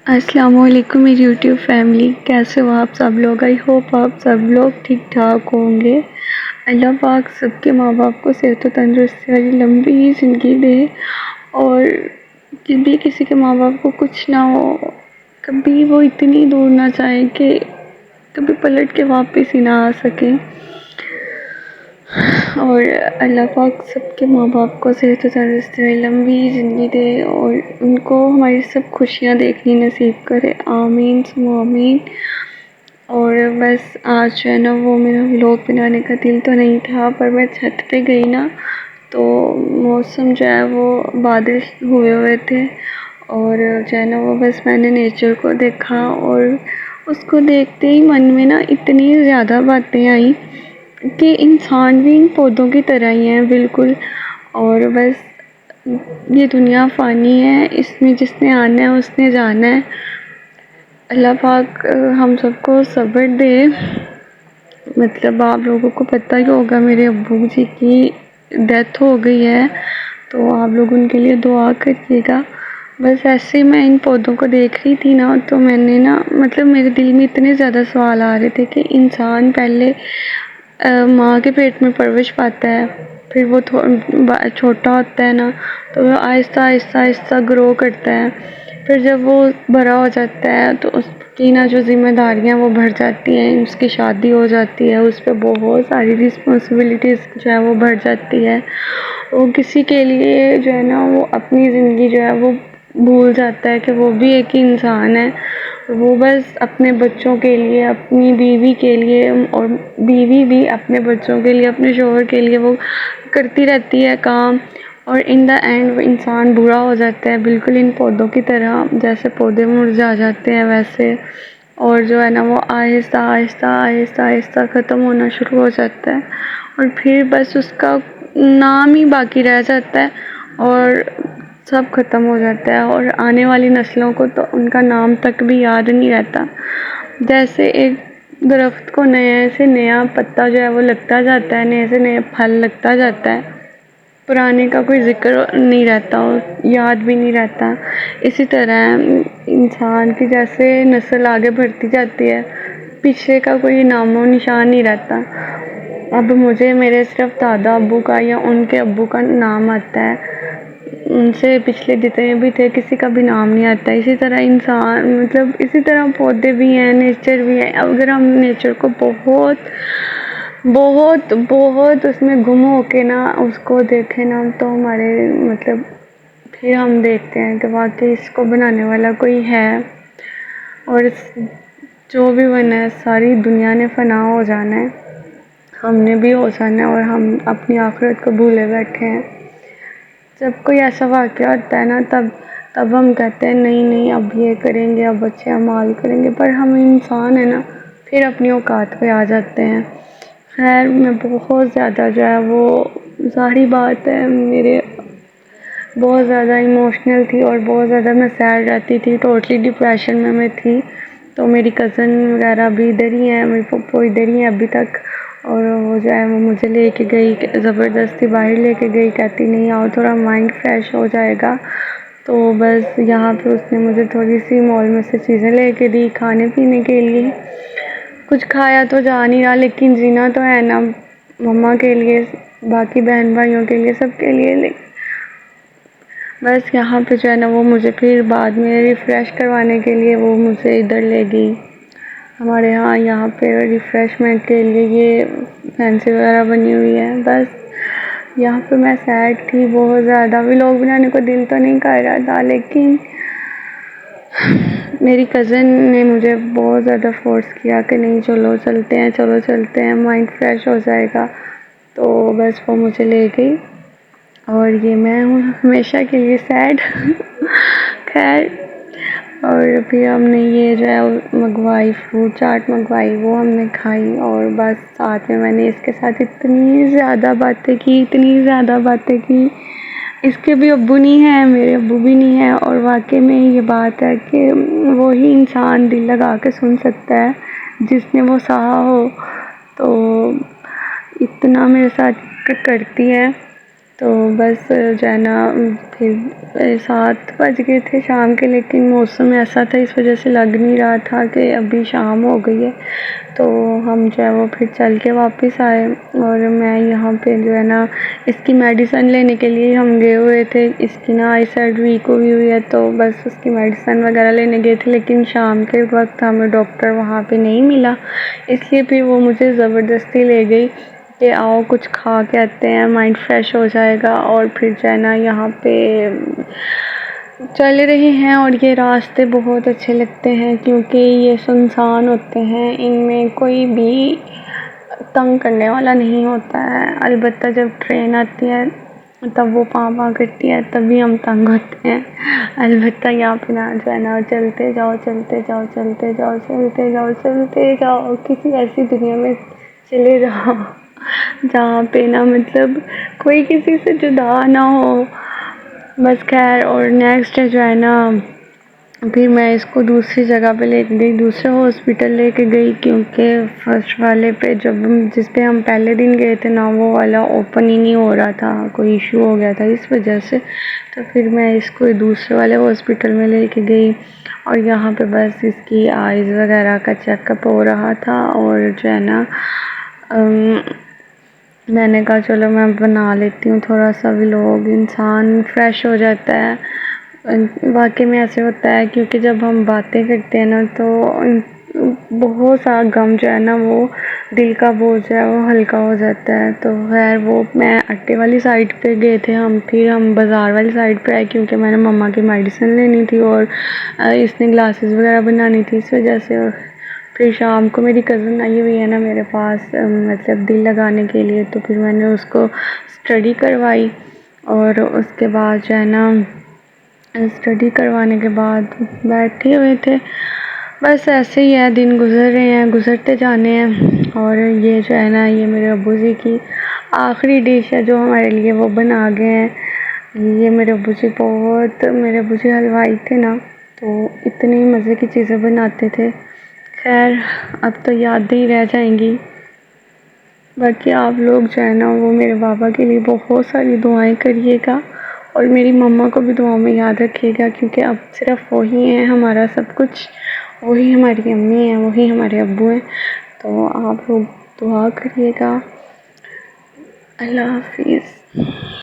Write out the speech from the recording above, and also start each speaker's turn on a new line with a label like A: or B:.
A: السلام علیکم میری یوٹیوب فیملی، کیسے ہو آپ سب لوگ؟ آئی ہوپ آپ سب لوگ ٹھیک ٹھاک ہوں گے۔ اللہ پاک سب کے ماں باپ کو صحت و تندرستی والی لمبی زندگی دے، اور جب بھی کسی کے ماں باپ کو کچھ نہ ہو، کبھی وہ اتنی دور نہ جائیں کہ کبھی پلٹ کے واپس ہی نہ آ سکیں، اور اللہ پاک سب کے ماں باپ کو صحت و تندرستی والی لمبی زندگی دے اور ان کو ہماری سب خوشیاں دیکھنی نصیب کرے، آمین ثم آمین۔ اور بس آج جو ہے نا وہ میرا ولاگ بنانے کا دل تو نہیں تھا، پر میں چھت پہ گئی نا تو موسم جو ہے وہ بادل ہوئے تھے، اور جو ہے نا وہ بس میں نے نیچر کو دیکھا، اور اس کو دیکھتے ہی من میں نا اتنی زیادہ باتیں آئیں کہ انسان بھی ان پودوں کی طرح ہی ہیں بالکل، اور بس یہ دنیا فانی ہے، اس میں جس نے آنا ہے اس نے جانا ہے۔ اللہ پاک ہم سب کو صبر دے۔ مطلب آپ لوگوں کو پتہ ہی ہوگا میرے ابو جی کی ڈیتھ ہو گئی ہے، تو آپ لوگ ان کے لیے دعا کریے گا۔ بس ایسے میں ان پودوں کو دیکھ رہی تھی نا، تو میں نے نا مطلب میرے دل میں اتنے زیادہ سوال آ رہے تھے کہ انسان پہلے ماں کے پیٹ میں پرورش پاتا ہے، پھر وہ چھوٹا ہوتا ہے نا تو وہ آہستہ آہستہ آہستہ گرو کرتا ہے، پھر جب وہ بڑا ہو جاتا ہے تو اس کی نا جو ذمہ داریاں وہ بڑھ جاتی ہیں، اس کی شادی ہو جاتی ہے، اس پہ بہت ساری رسپانسبلٹیز جو ہے وہ بڑھ جاتی ہے، وہ کسی کے لیے جو ہے نا وہ اپنی زندگی جو ہے وہ بھول جاتا ہے کہ وہ بھی ایک انسان ہے، وہ بس اپنے بچوں کے لیے، اپنی بیوی کے لیے، اور بیوی بھی اپنے بچوں کے لیے، اپنے شوہر کے لیے وہ کرتی رہتی ہے کام، اور ان دا اینڈ وہ انسان برا ہو جاتا ہے بالکل ان پودوں کی طرح، جیسے پودے مرجھا جاتے ہیں ویسے، اور جو ہے نا وہ آہستہ آہستہ آہستہ آہستہ ختم ہونا شروع ہو جاتا ہے، اور پھر بس اس کا نام ہی باقی رہ جاتا ہے اور سب ختم ہو جاتا ہے، اور آنے والی نسلوں کو تو ان کا نام تک بھی یاد نہیں رہتا۔ جیسے ایک درخت کو نئے سے نیا پتا جو ہے وہ لگتا جاتا ہے، نئے سے نئے پھل لگتا جاتا ہے، پرانے کا کوئی ذکر نہیں رہتا اور یاد بھی نہیں رہتا، اسی طرح انسان کی جیسے نسل آگے بڑھتی جاتی ہے، پچھلے کا کوئی نام و نشان نہیں رہتا۔ اب مجھے میرے صرف دادا ابو کا یا ان کے ابو کا نام آتا ہے، ان سے پچھلے جتنے بھی تھے کسی کا بھی نام نہیں آتا۔ اسی طرح انسان مطلب اسی طرح پودے بھی ہیں، نیچر بھی ہے، اگر ہم نیچر کو بہت بہت بہت اس میں گم ہو کے نا اس کو دیکھیں نا تو ہمارے مطلب پھر ہم دیکھتے ہیں کہ واقعی اس کو بنانے والا کوئی ہے، اور جو بھی بنا ہے ساری دنیا نے فنا ہو جانا ہے، ہم نے بھی ہو جانا ہے، اور ہم اپنی آخرت کو بھولے بیٹھے ہیں۔ جب کوئی ایسا واقعہ ہوتا ہے نا تب ہم کہتے ہیں نہیں نہیں اب یہ کریں گے، اب اچھے اعمال کریں گے، پر ہم انسان ہیں نا پھر اپنی اوقات پہ آ جاتے ہیں۔ خیر میں بہت زیادہ جو ہے وہ ظاہری بات ہے میرے بہت زیادہ ایموشنل تھی، اور بہت زیادہ میں سیڈ رہتی تھی، ٹوٹلی ڈپریشن میں تھی، تو میری کزن وغیرہ بھی ادھر ہی ہیں، میری پھپھو ادھر ہی ہیں ابھی تک، اور وہ جو ہے وہ مجھے لے کے گئی، زبردستی باہر لے کے گئی، کہتی نہیں آؤ تھوڑا مائنڈ فریش ہو جائے گا، تو بس یہاں پہ اس نے مجھے تھوڑی سی مال میں سے چیزیں لے کے دی کھانے پینے کے لیے، کچھ کھایا تو جا نہیں رہا لیکن جینا تو ہے نا، مما کے لیے، باقی بہن بھائیوں کے لیے، سب کے لیے، بس یہاں پہ جو ہے نا وہ مجھے پھر بعد میں ریفریش کروانے کے لیے وہ مجھے ادھر لے گئی، ہمارے یہاں پہ ریفریشمنٹ کے لیے یہ فینسی وغیرہ بنی ہوئی ہے۔ بس یہاں پہ میں سیڈ تھی بہت زیادہ، ولاگ بنانے کو دل تو نہیں کر رہا تھا، لیکن میری کزن نے مجھے بہت زیادہ فورس کیا کہ نہیں چلو چلتے ہیں، چلو چلتے ہیں، مائنڈ فریش ہو جائے گا، تو بس وہ مجھے لے گئی، اور یہ میں ہوں ہمیشہ کے لیے سیڈ۔ خیر، اور پھر ہم نے یہ جو ہے منگوائی، فروٹ چاٹ منگوائی، وہ ہم نے کھائی، اور بس ساتھ میں نے اس کے ساتھ اتنی زیادہ باتیں کی، اتنی زیادہ باتیں کی، اس کے بھی ابو نہیں ہیں، میرے ابو بھی نہیں ہیں، اور واقعی میں یہ بات ہے کہ وہی انسان دل لگا کے سن سکتا ہے جس نے وہ سہا ہو، تو اتنا میرے ساتھ کرتی ہے، تو بس جو ہے نا پھر 7 بج گئے تھے شام کے، لیکن موسم ایسا تھا اس وجہ سے لگ نہیں رہا تھا کہ ابھی شام ہو گئی ہے، تو ہم جو ہے وہ پھر چل کے واپس آئے۔ اور میں یہاں پہ جو ہے نا اس کی میڈیسن لینے کے لیے ہم گئے ہوئے تھے، اس کی نا آئی سائڈ ویک ہوئی ہوئی ہے، تو بس اس کی میڈیسن وغیرہ لینے گئے تھے، لیکن شام کے وقت ہمیں ڈاکٹر وہاں پہ نہیں ملا، اس لیے پھر وہ مجھے زبردستی لے گئی کہ آؤ کچھ کھا کے آتے ہیں، مائنڈ فریش ہو جائے گا۔ اور پھر جو ہے نا یہاں پہ چل رہے ہیں، اور یہ راستے بہت اچھے لگتے ہیں کیونکہ یہ سنسان ہوتے ہیں، ان میں کوئی بھی تنگ کرنے والا نہیں ہوتا ہے۔ البتہ جب ٹرین آتی ہے تب وہ پاں کرتی ہے، تبھی ہم تنگ ہوتے ہیں۔ البتہ یہاں پہ نا جو ہے نا چلتے جاؤ چلتے جاؤ چلتے جاؤ چلتے جاؤ چلتے جاؤ، کسی ایسی دنیا میں چلے جاؤ جہاں پہ نا مطلب کوئی کسی سے جدا نہ ہو، بس خیر۔ اور نیکسٹ جو ہے نا پھر میں اس کو دوسری جگہ پہ لے کے گئی، دوسرے ہاسپٹل لے کے گئی، کیونکہ فرسٹ والے پہ جس پہ ہم پہلے دن گئے تھے نا وہ والا اوپن ہی نہیں ہو رہا تھا، کوئی ایشو ہو گیا تھا اس وجہ سے، تو پھر میں اس کو دوسرے والے ہاسپٹل میں لے کے گئی۔ اور یہاں پہ بس اس کی آئز وغیرہ کا چیک اپ ہو رہا تھا، اور جو ہے نا میں نے کہا چلو میں بنا لیتی ہوں تھوڑا سا ولاگ، انسان فریش ہو جاتا ہے۔ واقعی میں ایسے ہوتا ہے کیونکہ جب ہم باتیں کرتے ہیں نا تو بہت سا غم جو ہے نا وہ دل کا بوجھ ہے وہ ہلکا ہو جاتا ہے۔ تو خیر وہ میں اٹے والی سائڈ پہ گئے تھے پھر ہم بازار والی سائڈ پہ آئے، کیونکہ میں نے مما کی میڈیسن لینی تھی اور اس نے گلاسز وغیرہ بنانی تھی اس وجہ سے۔ اور پھر شام کو میری کزن آئی ہوئی ہے نا میرے پاس، مطلب دل لگانے کے لیے، تو پھر میں نے اس کو اسٹڈی کروائی، اور اس کے بعد جو ہے نا اسٹڈی کروانے کے بعد بیٹھے ہوئے تھے، بس ایسے ہی ہے، دن گزر رہے ہیں، گزرتے جانے ہیں۔ اور یہ جو ہے نا یہ میرے ابو جی کی آخری ڈش ہے جو ہمارے لیے وہ بنا گئے ہیں۔ یہ میرے ابو جی حلوائی تھے نا، تو اتنی مزے کی چیزیں بناتے تھے، خیر اب تو یادیں ہی رہ جائیں گی۔ باقی آپ لوگ جو ہے نا وہ میرے بابا کے لیے بہت ساری دعائیں کریے گا، اور میری مما کو بھی دعاؤں میں یاد رکھیے گا، کیونکہ اب صرف وہی ہیں ہمارا سب کچھ، وہی ہماری امی ہیں، وہی ہمارے ابو ہیں، تو آپ لوگ دعا کریے گا۔ اللہ حافظ۔